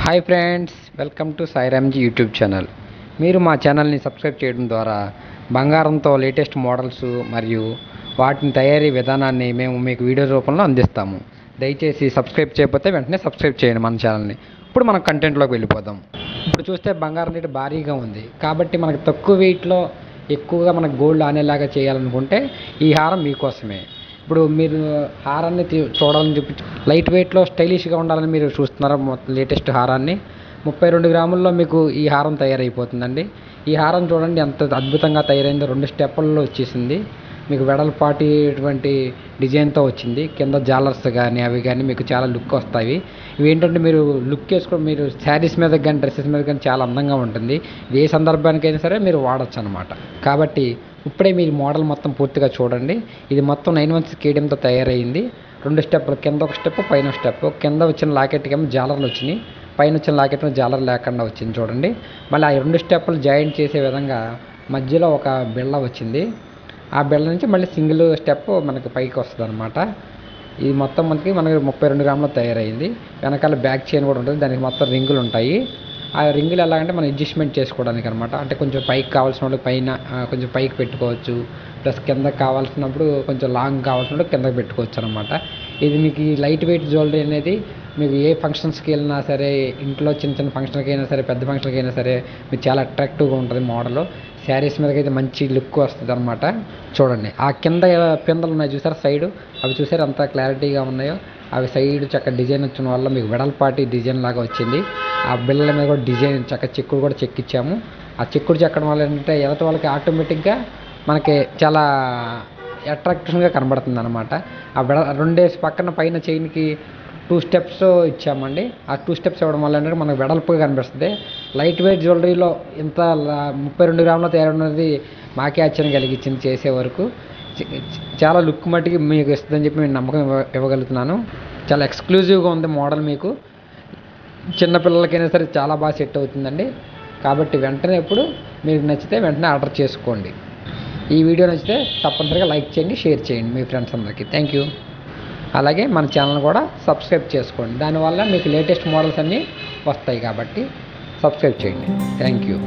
Hi friends, welcome to Sairamji YouTube channel. మీరు మా ఛానల్ని సబ్స్క్రైబ్ చేయడం ద్వారా బంగారంతో లేటెస్ట్ మోడల్స్ మరియు వాటిని తయారీ విధానాన్ని మేము మీకు వీడియో రూపంలో అందిస్తాము. దయచేసి సబ్స్క్రైబ్ చేయకపోతే వెంటనే సబ్స్క్రైబ్ చేయండి మన ఛానల్ని. ఇప్పుడు మనం కంటెంట్లోకి వెళ్ళిపోదాం. ఇప్పుడు చూస్తే బంగారం రేటు భారీగా ఉంది కాబట్టి మనకు తక్కువ వెయిట్లో ఎక్కువగా మనకు గోల్డ్ ఆనేలాగా చేయాలనుకుంటే ఈ హారం మీకోసమే. ఇప్పుడు మీరు హారాన్ని చూడాలని చెప్పి లైట్ వెయిట్లో స్టైలిష్గా ఉండాలని మీరు చూస్తున్నారా మొత్తం లేటెస్ట్ హారాన్ని. 32 గ్రాముల్లో మీకు ఈ హారం తయారైపోతుందండి. ఈ హారం చూడండి ఎంత అద్భుతంగా తయారైందో, 2 స్టెప్పుల్లో వచ్చేసింది. మీకు వెడల్పాటి డిజైన్తో వచ్చింది. కింద జాలర్స్ కానీ అవి కానీ మీకు చాలా లుక్ వస్తాయి. ఇవి ఏంటంటే మీరు లుక్ వేసుకొని మీరు శారీస్ మీద కానీ డ్రెస్సెస్ మీద కానీ చాలా అందంగా ఉంటుంది. ఇది ఏ సందర్భానికైనా సరే మీరు వాడచ్చు అనమాట. కాబట్టి ఇప్పుడే మీరు మోడల్ మొత్తం పూర్తిగా చూడండి. ఇది మొత్తం 9 కేడియంతో తయారైంది. 2 స్టెప్పులు, కింద ఒక స్టెప్, పైన ఒక స్టెప్. కింద వచ్చిన లాకెట్కి ఏమో జాలర్లు వచ్చినాయి, పైన వచ్చిన లాకెట్ జాలర్ లేకుండా వచ్చింది చూడండి. మళ్ళీ ఆ 2 స్టెప్పులు జాయింట్ చేసే విధంగా మధ్యలో ఒక బిళ్ళ వచ్చింది. ఆ బిళ్ళ నుంచి మళ్ళీ సింగిల్ స్టెప్ మనకి పైకి వస్తుంది అనమాట. ఇది మొత్తం మనకి 32 గ్రాములో తయారైంది. వెనకాల బ్యాక్ చైన్ కూడా ఉంటుంది. దానికి మొత్తం రింగులు ఉంటాయి. ఆ రింగులు ఎలాగంటే మనం అడ్జస్ట్మెంట్ చేసుకోవడానికి అనమాట. అంటే కొంచెం పైకి కావాల్సిన వాళ్ళు పైన కొంచెం పైకి పెట్టుకోవచ్చు, ప్లస్ కిందకి కావాల్సినప్పుడు కొంచెం లాంగ్ కావాల్సినప్పుడు కిందకి పెట్టుకోవచ్చు అనమాట. ఇది మీకు ఈ లైట్ వెయిట్ జ్యువెలరీ అనేది మీకు ఏ ఫంక్షన్స్కి వెళ్ళినా సరే, ఇంట్లో చిన్న చిన్న ఫంక్షన్కి అయినా సరే, పెద్ద ఫంక్షన్కి అయినా సరే మీకు చాలా అట్రాక్టివ్గా ఉంటుంది మోడల్. శారీస్ మీదకి అయితే మంచి లుక్ వస్తుంది అనమాట. చూడండి ఆ కింద పిందలు ఉన్నాయి చూసారా సైడు, అవి చూసారు ఎంత క్లారిటీగా ఉన్నాయో. అవి సైడ్ చక్కగా డిజైన్ వచ్చిన వల్ల మీకు వెడల్పాటి డిజైన్ లాగా వచ్చింది. ఆ బిళ్ళల మీద కూడా డిజైన్ చక్కగా చెక్కుడు కూడా చెక్కిచ్చాము. ఆ చెక్కుడు చెక్కడం వల్ల ఏంటంటే ఎదుటి వాళ్ళకి ఆటోమేటిక్గా మనకి చాలా అట్రాక్టివ్గా కనబడుతుంది అనమాట. ఆ రెండేసి పక్కన పైన చైన్కి 2 స్టెప్స్ ఇచ్చామండి. ఆ 2 స్టెప్స్ ఇవ్వడం వల్ల ఏంటంటే మనకు వెడల్పుగా కనిపిస్తుంది. లైట్ వెయిట్ జ్యువెలరీలో ఇంత 32 గ్రాముల తయారన్నది మాకే ఆశ్చర్యం కలిగించింది చేసే వరకు. చాలా లుక్ మట్టికి మీకు ఇస్తుందని చెప్పి నేను నమ్మకం ఇవ్వగలుగుతున్నాను. చాలా ఎక్స్క్లూజివ్గా ఉంది మోడల్. మీకు చిన్నపిల్లలకైనా సరే చాలా బాగా సెట్ అవుతుందండి. కాబట్టి వెంటనే ఇప్పుడు మీకు నచ్చితే వెంటనే ఆర్డర్ చేసుకోండి. ఈ వీడియో నచ్చితే తప్పనిసరిగా లైక్ చేయండి, షేర్ చేయండి మీ ఫ్రెండ్స్ అందరికీ. Thank you. అలాగే మన ఛానల్ కూడా సబ్స్క్రైబ్ చేసుకోండి. దానివల్ల మీకు లేటెస్ట్ మోడల్స్ అన్నీ వస్తాయి కాబట్టి సబ్స్క్రైబ్ చేయండి. Thank you.